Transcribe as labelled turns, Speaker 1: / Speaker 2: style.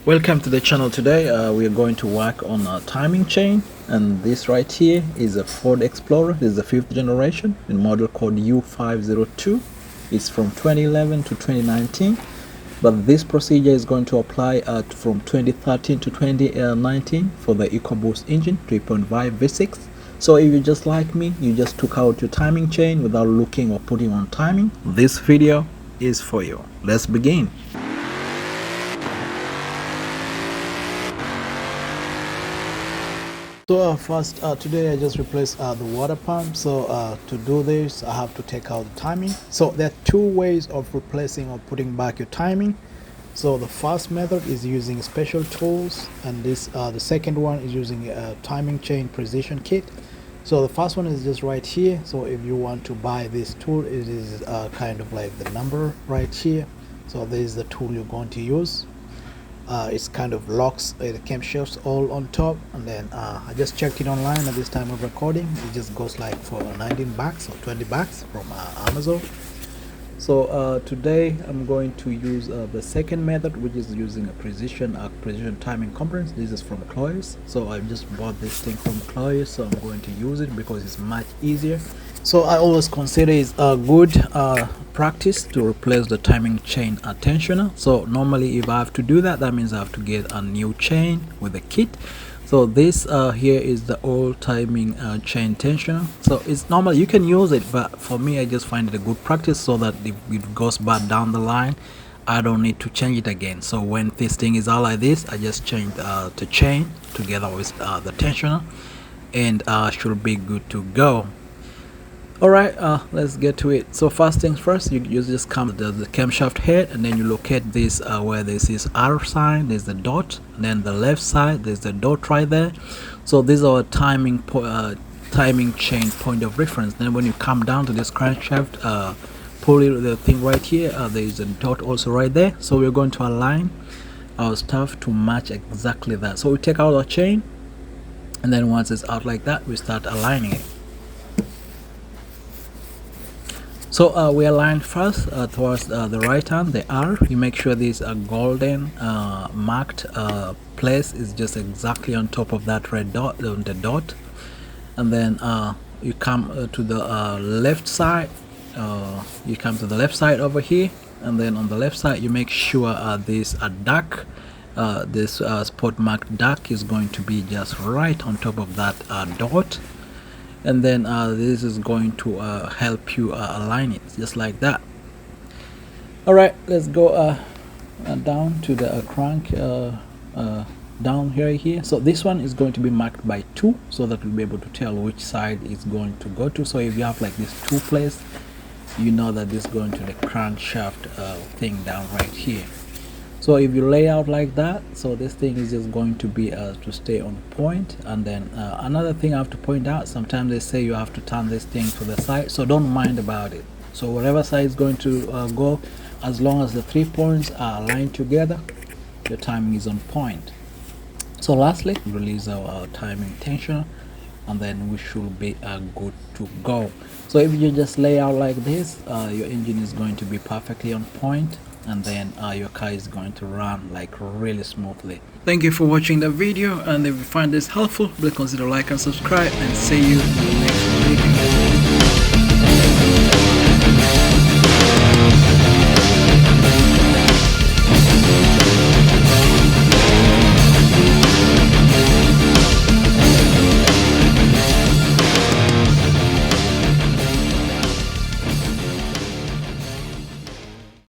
Speaker 1: Welcome to the channel. Today we are going to work on a timing chain, and this right here is a Ford Explorer. This is the 5th generation in model code U502. It's from 2011 to 2019, but this procedure is going to apply from 2013 to 2019 for the EcoBoost engine 3.5 V6. So if you just like me, you just took out your timing chain without looking or putting on timing, this video is for you. Let's begin. So first today I just replaced the water pump. So to do this I have to take out the timing. So there are two ways of replacing or putting back your timing. So the first method is using special tools, and this the second one is using a timing chain precision kit. So the first one is just right here. So if you want to buy this tool, it is kind of like the number right here. So this is the tool you're going to use. It's kind of locks the camshafts all on top, and then I just checked it online at this time of recording. It just goes like for 19 bucks or 20 bucks from Amazon. So today I'm going to use the second method, which is using a precision timing components. This is from Cloyes. So I just bought this thing from Cloyes, so I'm going to use it because it's much easier. So I always consider it's a good practice to replace the timing chain tensioner. So normally if I have to do that, that means I have to get a new chain with a kit. So this here is the old timing chain tensioner. So it's normal, you can use it, but for me I just find it a good practice so that if it goes bad down the line, I don't need to change it again. So when this thing is out like this, I just change the chain together with the tensioner, and should be good to go. Alright, let's get to it. So first things first, you just come to the camshaft head, and then you locate this where this is R sign, there's the dot, and then the left side there's the dot right there. So these are timing chain point of reference. Then when you come down to this crankshaft, pull the thing right here, there is a dot also right there. So we're going to align our stuff to match exactly that. So we take out our chain, and then once it's out like that, we start aligning it. So we align first towards the right hand, the R. You make sure this golden marked place is just exactly on top of that red dot, the dot. And then you come to the left side. You come to the left side over here, and then on the left side you make sure this dark, this spot marked dark is going to be just right on top of that dot. And then this is going to help you align it just like that. Alright, let's go down to the crank down here. So this one is going to be marked by 2, so that we'll be able to tell which side it's going to go to. So if you have like this 2 place, you know that this is going to the crankshaft thing down right here. So if you lay out like that, so this thing is just going to be to stay on point. And then another thing I have to point out, sometimes they say you have to turn this thing to the side, so don't mind about it. So whatever side is going to go, as long as the 3 points are aligned together, your timing is on point. So lastly, release our timing tensioner, and then we should be good to go. So if you just lay out like this, your engine is going to be perfectly on point, and then your car is going to run like really smoothly. Thank you for watching the video, and if you find this helpful, please consider like and subscribe, and see you in the next one.